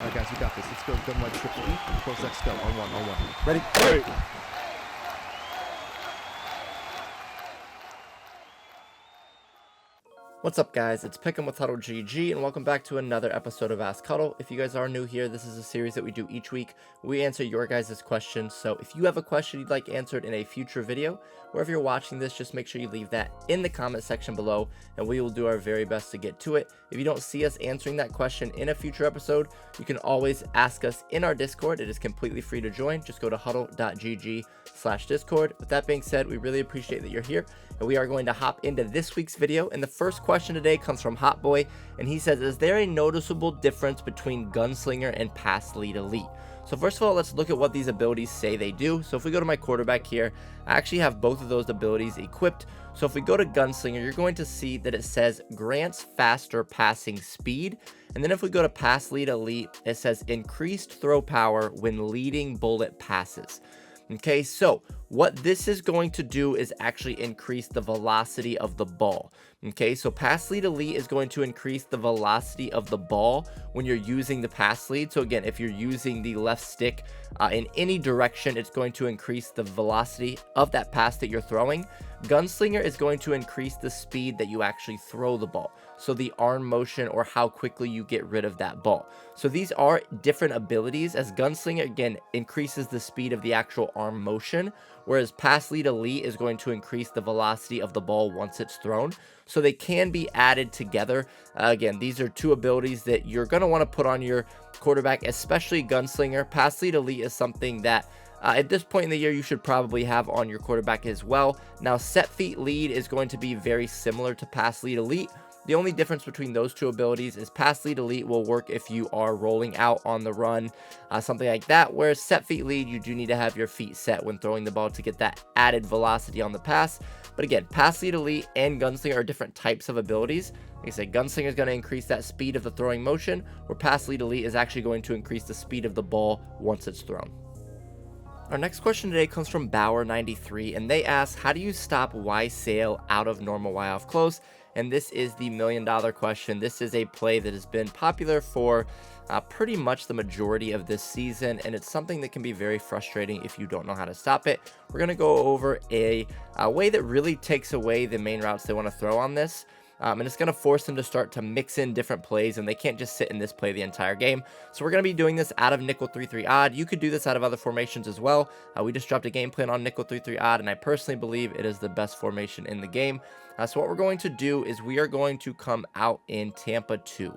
All right, guys, you got this. Let's go. Gun right, triple E. Close that go. On one, on one. Ready? Ready. What's up, guys? It's Pick'em with HuddleGG, and welcome back to another episode of Ask Huddle. If you guys are new here, this is a series that we do each week. We answer your guys' questions, so if you have a question you'd like answered in a future video, or if you're watching this, just make sure you leave that in the comment section below, and we will do our very best to get to it. If you don't see us answering that question in a future episode, you can always ask us in our Discord. It is completely free to join. Just go to huddle.gg/Discord. With that being said, we really appreciate that you're here, and we are going to hop into this week's video. And the first question today comes from Hot Boy, and he says, is there a noticeable difference between Gunslinger and Pass Lead Elite? So first of all, let's look at what these abilities say they do. So if we go to my quarterback here, I actually have both of those abilities equipped. So if we go to Gunslinger, you're going to see that it says grants faster passing speed. And then if we go to Pass Lead Elite, it says increased throw power when leading bullet passes. Okay, so what this is going to do is actually increase the velocity of the ball. Okay, so Pass Lead Elite is going to increase the velocity of the ball when you're using the pass lead. So again, if you're using the left stick in any direction, it's going to increase the velocity of that pass that you're throwing. Gunslinger is going to increase the speed that you actually throw the ball. So the arm motion, or how quickly you get rid of that ball. So these are different abilities, as Gunslinger again increases the speed of the actual arm motion, whereas Pass Lead Elite is going to increase the velocity of the ball once it's thrown. So they can be added together. Again, these are two abilities that you're going to want to put on your quarterback, especially Gunslinger. Pass Lead Elite is something that at this point in the year, you should probably have on your quarterback as well. Now, Set Feet Lead is going to be very similar to Pass Lead Elite. The only difference between those two abilities is Pass Lead Elite will work if you are rolling out on the run, something like that, whereas Set Feet Lead, you do need to have your feet set when throwing the ball to get that added velocity on the pass. But again, Pass Lead Elite and Gunslinger are different types of abilities. Like I said, Gunslinger is going to increase that speed of the throwing motion, where Pass Lead Elite is actually going to increase the speed of the ball once it's thrown. Our next question today comes from Bauer93, and they ask, how do you stop Y sail out of normal Y off close? And this is the $1 million question. This is a play that has been popular for pretty much the majority of this season, and it's something that can be very frustrating if you don't know how to stop it. We're going to go over a way that really takes away the main routes they want to throw on this. And it's going to force them to start to mix in different plays, and they can't just sit in this play the entire game. So we're going to be doing this out of nickel 3-3 odd. You could do this out of other formations as well. We just dropped a game plan on nickel 3-3 odd, and I personally believe it is the best formation in the game. So what we're going to do is we are going to come out in Tampa 2.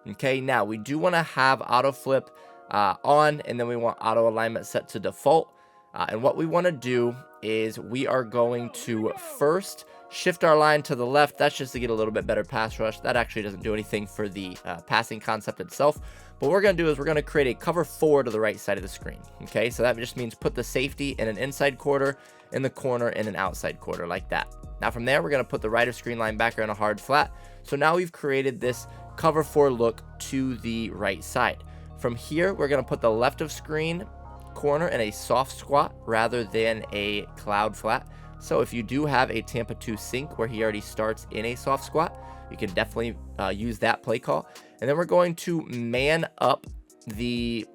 Okay, now we do want to have auto flip on, and then we want auto alignment set to default. And what we want to do is we are going to first shift our line to the left. That's just to get a little bit better pass rush. That actually doesn't do anything for the passing concept itself. But what we're going to do is we're going to create a cover 4 to the right side of the screen. Okay, so that just means put the safety in an inside quarter, in the corner in an outside quarter, like that. Now from there, we're going to put the right of screen linebacker in a hard flat. So now we've created this cover 4 look to the right side. From here, we're going to put the left of screen corner in a soft squat rather than a cloud flat. So if you do have a Tampa 2 sync where he already starts in a soft squat, you can definitely use that play call. And then we're going to man up the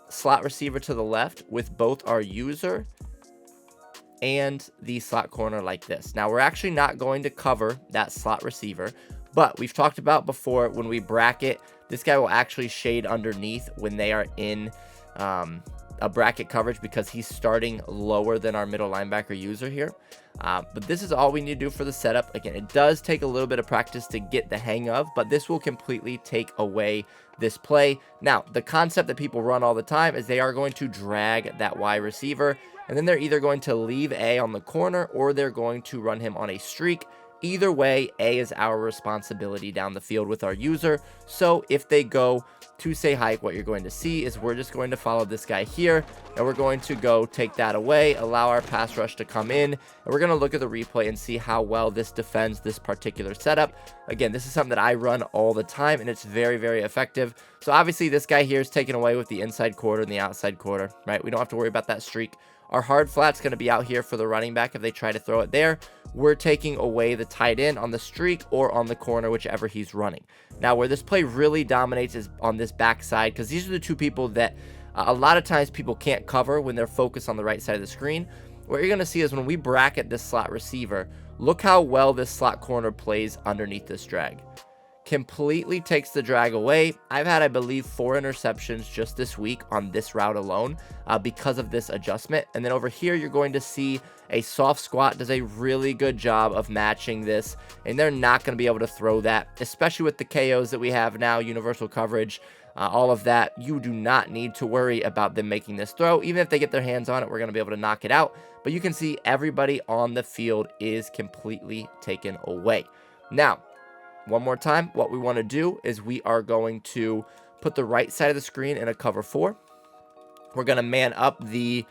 slot receiver to the left with both our user and the slot corner like this. Now we're actually not going to cover that slot receiver, but we've talked about before, when we bracket, this guy will actually shade underneath when they are in a bracket coverage, because he's starting lower than our middle linebacker user here. But this is all we need to do for the setup. Again, it does take a little bit of practice to get the hang of, but this will completely take away this play. Now, the concept that people run all the time is they are going to drag that Y receiver, and then they're either going to leave A on the corner, or they're going to run him on a streak. Either way, A is our responsibility down the field with our user. So if they go to say hike, what you're going to see is we're just going to follow this guy here, and we're going to go take that away, allow our pass rush to come in, and we're going to look at the replay and see how well this defends this particular setup. Again, this is something that I run all the time, and it's very, very effective. So obviously this guy here is taken away with the inside quarter and the outside quarter, right? We don't have to worry about that streak. Our hard flat's going to be out here for the running back if they try to throw it there. we're taking away the tight end on the streak or on the corner, whichever he's running. Now, where this play really dominates is on this backside, because these are the two people that a lot of times people can't cover when they're focused on the right side of the screen. What you're going to see is when we bracket this slot receiver, look how well this slot corner plays underneath this drag. Completely takes the drag away. I've had, I believe, 4 interceptions just this week on this route alone because of this adjustment. And then over here, you're going to see a soft squat does a really good job of matching this, and they're not going to be able to throw that, especially with the KOs that we have now, universal coverage, all of that. You do not need to worry about them making this throw. Even if they get their hands on it, we're going to be able to knock it out. But you can see everybody on the field is completely taken away. Now, one more time, what we want to do is we are going to put the right side of the screen in a cover 4. We're going to man up the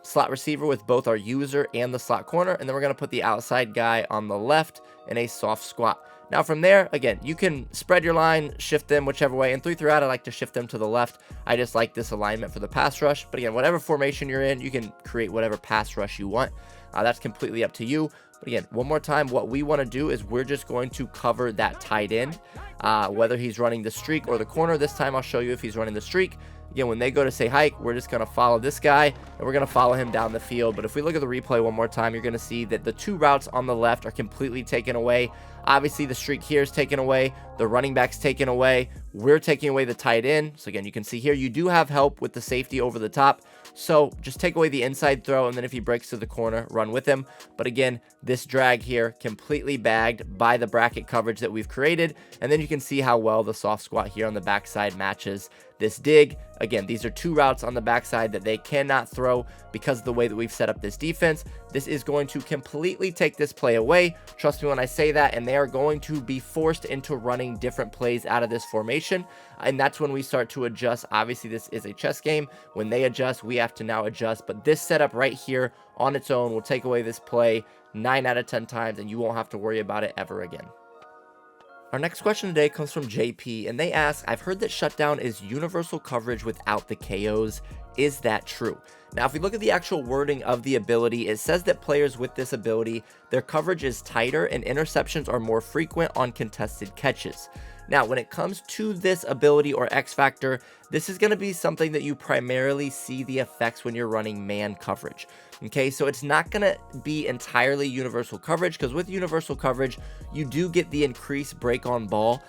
slot receiver with both our user and the slot corner, and then we're going to put the outside guy on the left in a soft squat. Now from there, again, you can spread your line, shift them whichever way. In 3-3 out, I like to shift them to the left. I just like this alignment for the pass rush. But again, whatever formation you're in, you can create whatever pass rush you want. That's completely up to you. But again, one more time, what we want to do is we're just going to cover that tight end, whether he's running the streak or the corner. This time I'll show you if he's running the streak. Again, when they go to say hike, we're just going to follow this guy, and we're going to follow him down the field. But if we look at the replay one more time, you're going to see that the 2 routes on the left are completely taken away. Obviously, the streak here is taken away. The running back's taken away. We're taking away the tight end. So again, you can see here, you do have help with the safety over the top. So just take away the inside throw, and then if he breaks to the corner, run with him. But again, this drag here completely bagged by the bracket coverage that we've created. And then you can see how well the soft squat here on the backside matches this dig. Again, these are 2 routes on the backside that they cannot throw because of the way that we've set up this defense. This is going to completely take this play away. Trust me when I say that. And they are going to be forced into running different plays out of this formation. And that's when we start to adjust. Obviously, this is a chess game. When they adjust, we have to now adjust. But this setup right here on its own will take away this play 9 out of 10 times, and you won't have to worry about it ever again. Our next question today comes from JP, and they ask, I've heard that Shutdown is universal coverage without the KOs. Is that true? Now, if we look at the actual wording of the ability, it says that players with this ability, their coverage is tighter and interceptions are more frequent on contested catches. Now, when it comes to this ability or X factor, this is going to be something that you primarily see the effects when you're running man coverage. Okay, so it's not going to be entirely universal coverage, because with universal coverage, you do get the increased break on ball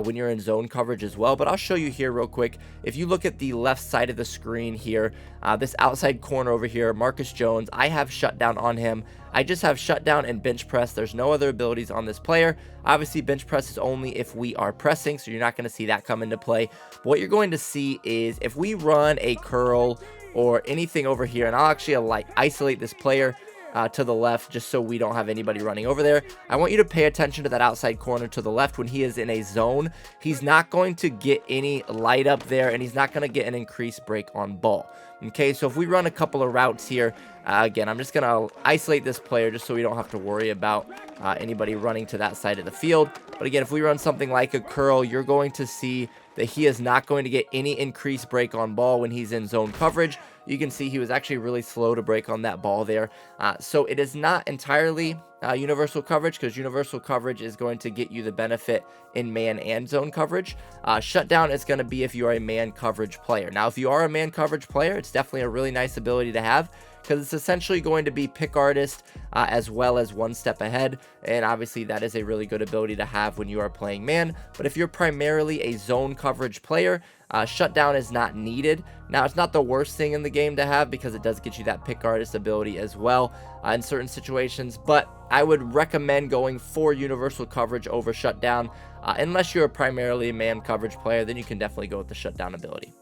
when you're in zone coverage as well. But I'll show you here real quick. If you look at the left side of the screen here, this outside corner over here, Marcus Jones, I have Shutdown on him. I just have Shutdown and bench press. There's no other abilities on this player. Obviously, bench press is only if we are pressing, so you're not going to see that come into play. But what you're going to see is if we run a curl or anything over here, and I'll actually isolate this player to the left just so we don't have anybody running over there. I want you to pay attention to that outside corner to the left. When he is in a zone, he's not going to get any light up there, and he's not going to get an increased break on ball. Okay, so if we run a couple of routes here, again, I'm just going to isolate this player just so we don't have to worry about anybody running to that side of the field. But again, if we run something like a curl, you're going to see that he is not going to get any increased break on ball when he's in zone coverage. You can see he was actually really slow to break on that ball there. So it is not entirely universal coverage, because universal coverage is going to get you the benefit in man and zone coverage. Shutdown is going to be if you are a man coverage player. Now, if you are a man coverage player, it's definitely a really nice ability to have, because it's essentially going to be pick artist as well as one step ahead. And obviously that is a really good ability to have when you are playing man. But if you're primarily a zone coverage player, Shutdown is not needed. Now, it's not the worst thing in the game to have, because it does get you that pick artist ability as well in certain situations. But I would recommend going for universal coverage over Shutdown. Unless you're primarily a man coverage player, then you can definitely go with the Shutdown ability.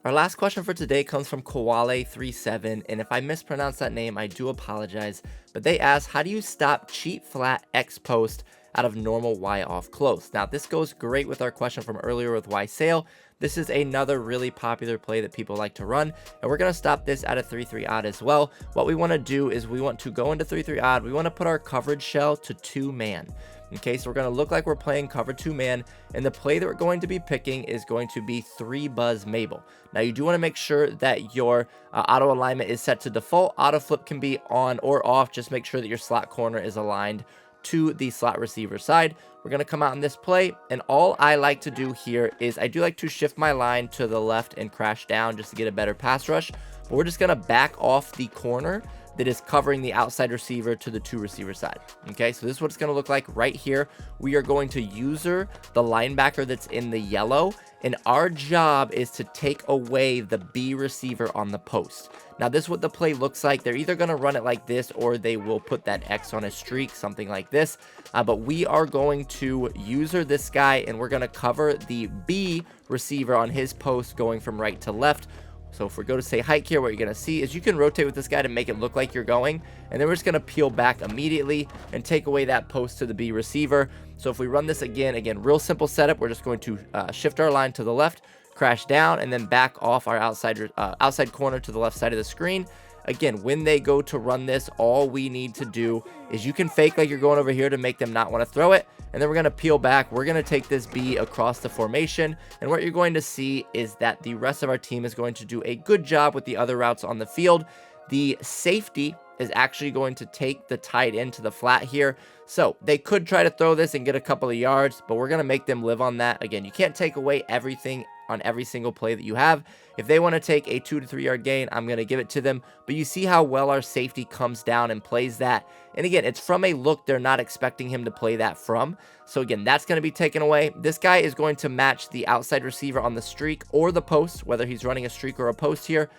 Our last question for today comes from Koale37, and if I mispronounce that name, I do apologize. But they ask, how do you stop cheat flat X post out of normal Y off close? Now, this goes great with our question from earlier with Y sail. This is another really popular play that people like to run, and we're going to stop this at a 3-3 odd as well. What we want to do is we want to go into 3-3 odd. We want to put our coverage shell to 2 man. Okay, so we're going to look like we're playing cover 2 man, and the play that we're going to be picking is going to be 3 buzz Mabel. Now you do want to make sure that your auto alignment is set to default. Auto flip can be on or off. Just make sure that your slot corner is aligned to the slot receiver side. We're going to come out in this play, and all I like to do here is I do like to shift my line to the left and crash down just to get a better pass rush. But we're just going to back off the corner that is covering the outside receiver to the 2 receiver side. Okay, so this is what it's going to look like right here. We are going to user the linebacker that's in the yellow, and our job is to take away the B receiver on the post. Now this is what the play looks like. They're either going to run it like this, or they will put that X on a streak, something like this. But we are going to user this guy, and we're going to cover the B receiver on his post going from right to left. So if we go to say hike here, what you're going to see is you can rotate with this guy to make it look like you're going, and then we're just going to peel back immediately and take away that post to the B receiver. So if we run this again, real simple setup. We're just going to shift our line to the left, crash down, and then back off our outside corner to the left side of the screen. Again, when they go to run this, all we need to do is you can fake like you're going over here to make them not want to throw it. And then we're going to peel back. We're going to take this B across the formation. And what you're going to see is that the rest of our team is going to do a good job with the other routes on the field. The safety is actually going to take the tight end to the flat here. So they could try to throw this and get a couple of yards, but we're going to make them live on that. Again, you can't take away everything on every single play that you have. If they want to take a 2 to 3 yard gain, I'm going to give it to them. But you see how well our safety comes down and plays that. And again, it's from a look they're not expecting him to play that from. So again, that's going to be taken away. This guy is going to match the outside receiver on the streak or the post, whether he's running a streak or a post here.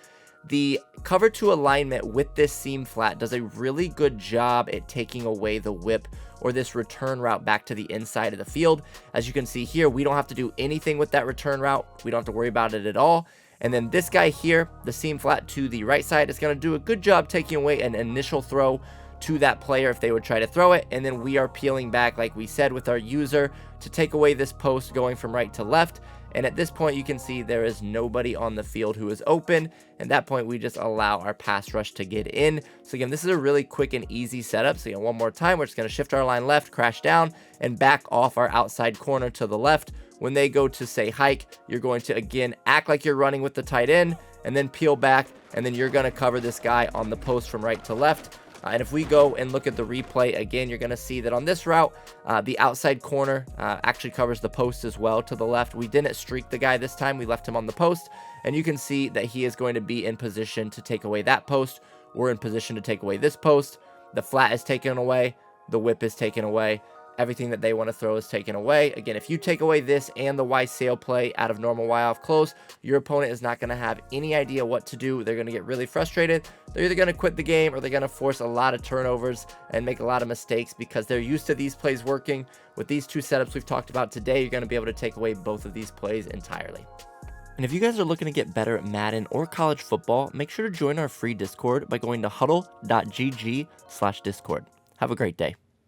The cover 2 alignment with this seam flat does a really good job at taking away the whip or this return route back to the inside of the field. As you can see here, we don't have to do anything with that return route. We don't have to worry about it at all. And then this guy here, the seam flat to the right side, is going to do a good job taking away an initial throw to that player if they would try to throw it. And then we are peeling back, like we said, with our user to take away this post going from right to left. And at this point, you can see there is nobody on the field who is open. At that point, we just allow our pass rush to get in. So again, this is a really quick and easy setup. So again, one more time, we're just going to shift our line left, crash down, and back off our outside corner to the left. When they go to say hike, you're going to, again, act like you're running with the tight end, and then peel back, and then you're going to cover this guy on the post from right to left. And if we go and look at the replay, again, you're going to see that on this route, the outside corner actually covers the post as well to the left. We didn't streak the guy this time. We left him on the post. And you can see that he is going to be in position to take away that post. We're in position to take away this post. The flat is taken away. The whip is taken away. Everything that they want to throw is taken away. Again, if you take away this and the Y sail play out of normal Y off close, your opponent is not going to have any idea what to do. They're going to get really frustrated. They're either going to quit the game or they're going to force a lot of turnovers and make a lot of mistakes because they're used to these plays working. With these 2 setups we've talked about today, you're going to be able to take away both of these plays entirely. And if you guys are looking to get better at Madden or college football, make sure to join our free Discord by going to HuddleGG/Discord. Have a great day.